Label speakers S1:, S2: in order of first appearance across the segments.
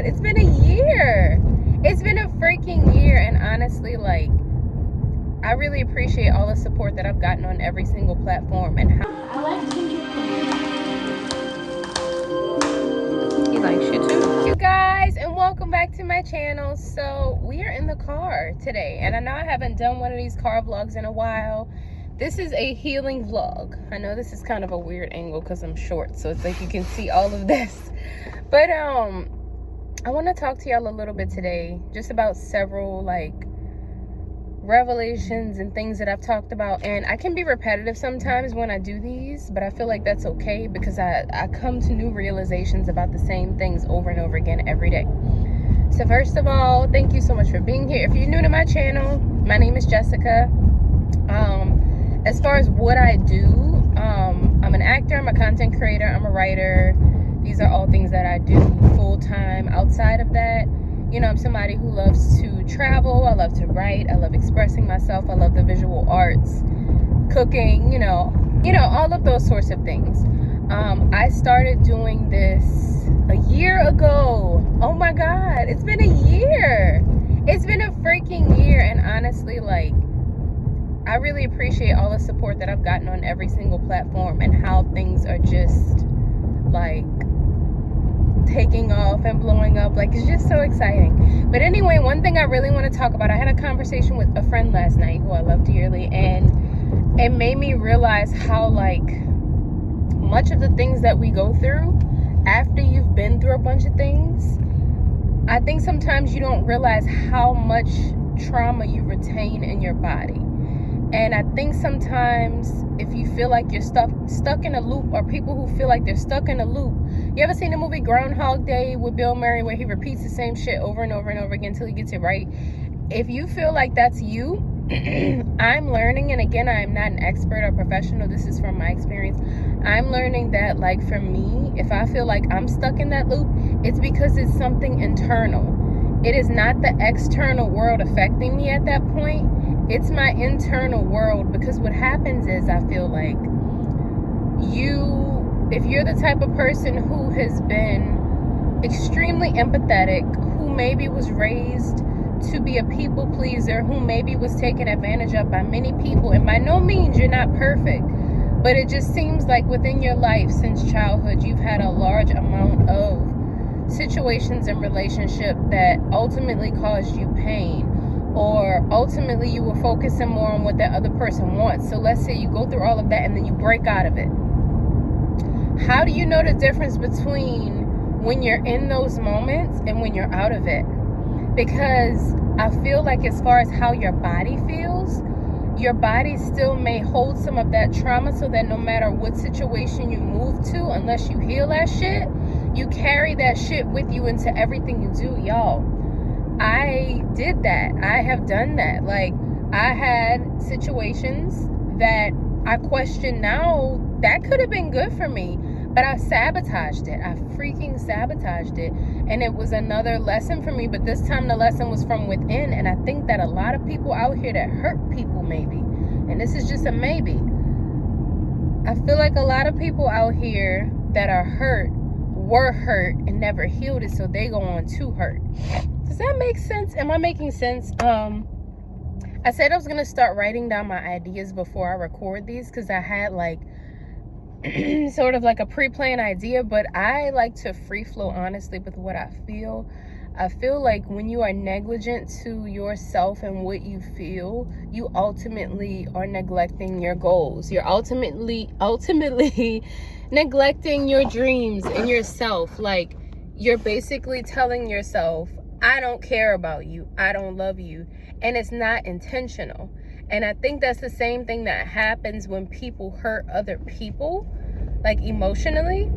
S1: God, it's been a year. It's been a freaking year, and honestly, like, I really appreciate all the support that I've gotten on every single platform and how
S2: I like ginger
S1: he likes you too. You guys, and welcome back to my channel. So we are in the car today, and I know I haven't done one of these car vlogs in a while. This is a healing vlog. I know this is kind of a weird angle because I'm short, so it's like you can see all of this. But I want to talk to y'all a little bit today just about several like revelations and things that I've talked about. And I can be repetitive sometimes when I do these, but I feel like that's okay because I come to new realizations about the same things over and over again every day. So first of all, thank you so much for being here. If you're new to my channel, my name is Jessica. As far as what I do, I'm an actor, I'm a content creator, I'm a writer. These are all things that I do full-time. Outside of that, you know, I'm somebody who loves to travel, I love to write, I love expressing myself, I love the visual arts, cooking, you know, all of those sorts of things. I started doing this a year ago. Oh my God, it's been a year. It's been a freaking year, and honestly, like, I really appreciate all the support that I've gotten on every single platform and how things are just like taking off and blowing up. Like, it's just so exciting. But anyway, one thing I really want to talk about, I had a conversation with a friend last night who I love dearly, and it made me realize how like much of the things that we go through after you've been through a bunch of things, I think sometimes you don't realize how much trauma you retain in your body. And I think sometimes if you feel like you're stuck in a loop, or people who feel like they're stuck in a loop. You ever seen the movie Groundhog Day with Bill Murray where he repeats the same shit over and over and over again until he gets it right? If you feel like that's you, I'm learning, and again, I am not an expert or professional, this is from my experience. I'm learning that, like, for me, if I feel like I'm stuck in that loop, it's because it's something internal. It is not the external world affecting me at that point. It's my internal world, because what happens is I feel like if you're the type of person who has been extremely empathetic, who maybe was raised to be a people pleaser, who maybe was taken advantage of by many people, and by no means you're not perfect, but it just seems like within your life since childhood you've had a large amount of situations and relationships that ultimately caused you pain, or ultimately you were focusing more on what that other person wants. So let's say you go through all of that and then you break out of it. How do you know the difference between when you're in those moments and when you're out of it? Because I feel like as far as how your body feels, your body still may hold some of that trauma, so that no matter what situation you move to, unless you heal that shit, you carry that shit with you into everything you do, y'all. I did that. I have done that. Like, I had situations that I question now that could have been good for me, but I sabotaged it. I freaking sabotaged it. And it was another lesson for me, but this time the lesson was from within. And I think that a lot of people out here that hurt people, maybe, and this is just a maybe, I feel like a lot of people out here that are hurt were hurt and never healed it, so they go on to hurt. Does that make sense? Am I making sense? I said I was gonna start writing down my ideas before I record these, because I had like sort of like a pre-planned idea, but I like to free flow honestly with what I feel. I feel like when you are negligent to yourself and what you feel, you ultimately are neglecting your goals. You're ultimately neglecting your dreams and yourself. Like, you're basically telling yourself, I don't care about you, I don't love you, and it's not intentional. And I think that's the same thing that happens when people hurt other people, like emotionally.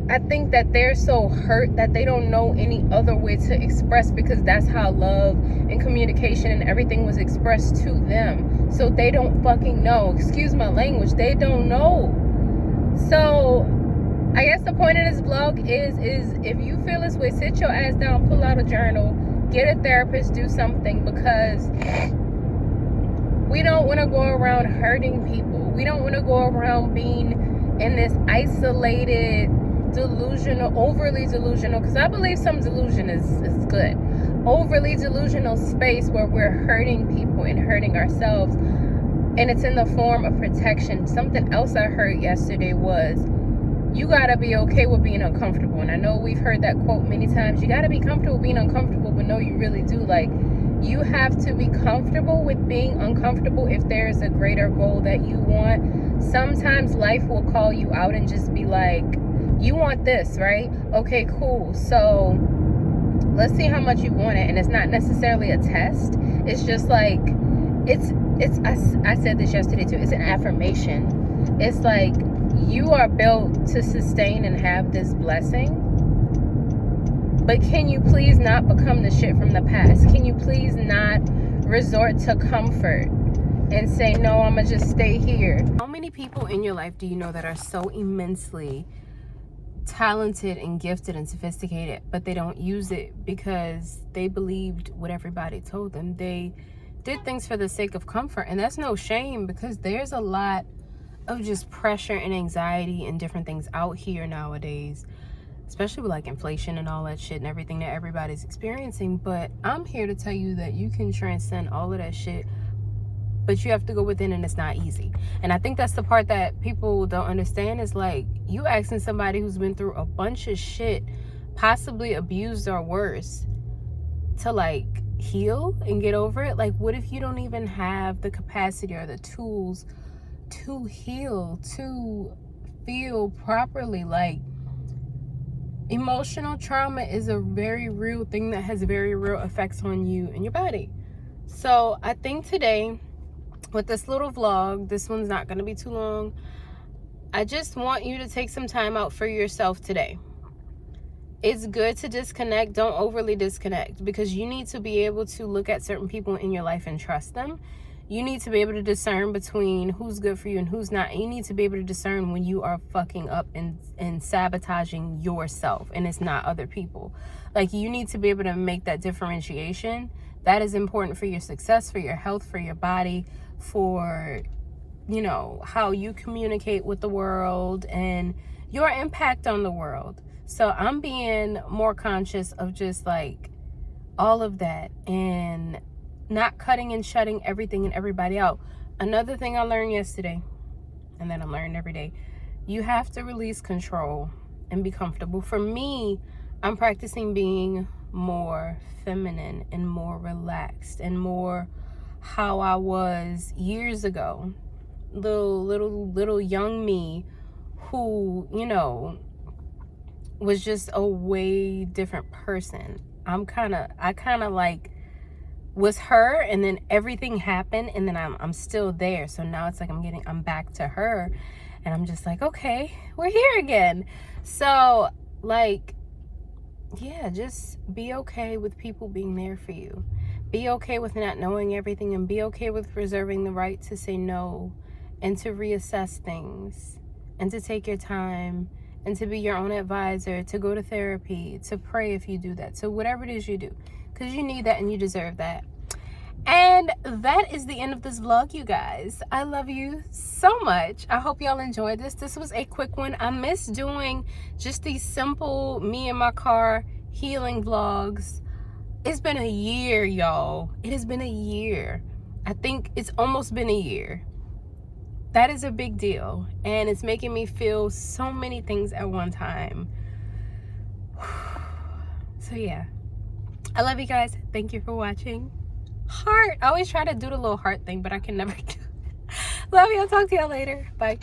S1: I think that they're so hurt that they don't know any other way to express, because that's how love and communication and everything was expressed to them. So they don't fucking know. Excuse my language. They don't know. So I guess the point of this vlog is if you feel this way, sit your ass down, pull out a journal, get a therapist, do something, because we don't want to go around hurting people. We don't want to go around being in this isolated delusional, overly delusional, because I believe some delusion is good. Overly delusional space where we're hurting people and hurting ourselves. And it's in the form of protection. Something else I heard yesterday was, you gotta be okay with being uncomfortable. And I know we've heard that quote many times. You gotta be comfortable being uncomfortable, but no, you really do. Like, you have to be comfortable with being uncomfortable if there is a greater goal that you want. Sometimes life will call you out and just be like, you want this, right? Okay, cool. So let's see how much you want it. And it's not necessarily a test. It's just like, I said this yesterday too, it's an affirmation. It's like, you are built to sustain and have this blessing, but can you please not become the shit from the past? Can you please not resort to comfort and say, no, I'm gonna just stay here? How many people in your life do you know that are so immensely talented and gifted and sophisticated, but they don't use it because they believed what everybody told them? They did things for the sake of comfort, and that's no shame, because there's a lot of just pressure and anxiety and different things out here nowadays, especially with like inflation and all that shit and everything that everybody's experiencing. But I'm here to tell you that you can transcend all of that shit, but you have to go within, and it's not easy. And I think that's the part that people don't understand, is like, you asking somebody who's been through a bunch of shit, possibly abused or worse, to like heal and get over it. Like, what if you don't even have the capacity or the tools to heal, to feel properly? Like, emotional trauma is a very real thing that has very real effects on you and your body. So I think today, with this little vlog, this one's not going to be too long, I just want you to take some time out for yourself today. It's good to disconnect. Don't overly disconnect, because you need to be able to look at certain people in your life and trust them. You need to be able to discern between who's good for you and who's not. You need to be able to discern when you are fucking up and sabotaging yourself, and it's not other people. Like, you need to be able to make that differentiation. That is important for your success, for your health, for your body, for, you know, how you communicate with the world and your impact on the world. So I'm being more conscious of just like all of that, and not cutting and shutting everything and everybody out. Another thing I learned yesterday, and that I'm learning every day, you have to release control and be comfortable. For me, I'm practicing being more feminine and more relaxed and more how I was years ago. Little young me who, you know, was just a way different person. I kind of like was her, and then everything happened, and then I'm still there. So now it's like I'm back to her, and I'm just like, okay, we're here again. So like, yeah, just be okay with people being there for you. Be okay with not knowing everything, and be okay with reserving the right to say no, and to reassess things, and to take your time, and to be your own advisor, to go to therapy, to pray if you do that. So whatever it is you do, because you need that and you deserve that. And that is the end of this vlog, you guys. I love you so much. I hope y'all enjoyed this. This was a quick one. I miss doing just these simple me in my car healing vlogs. It's been a year, y'all. It has been a year. I think it's almost been a year. That is a big deal, and it's making me feel so many things at one time. So yeah, I love you guys. Thank you for watching. Heart. I always try to do the little heart thing, but I can never do it. Love you. I'll talk to y'all later. Bye.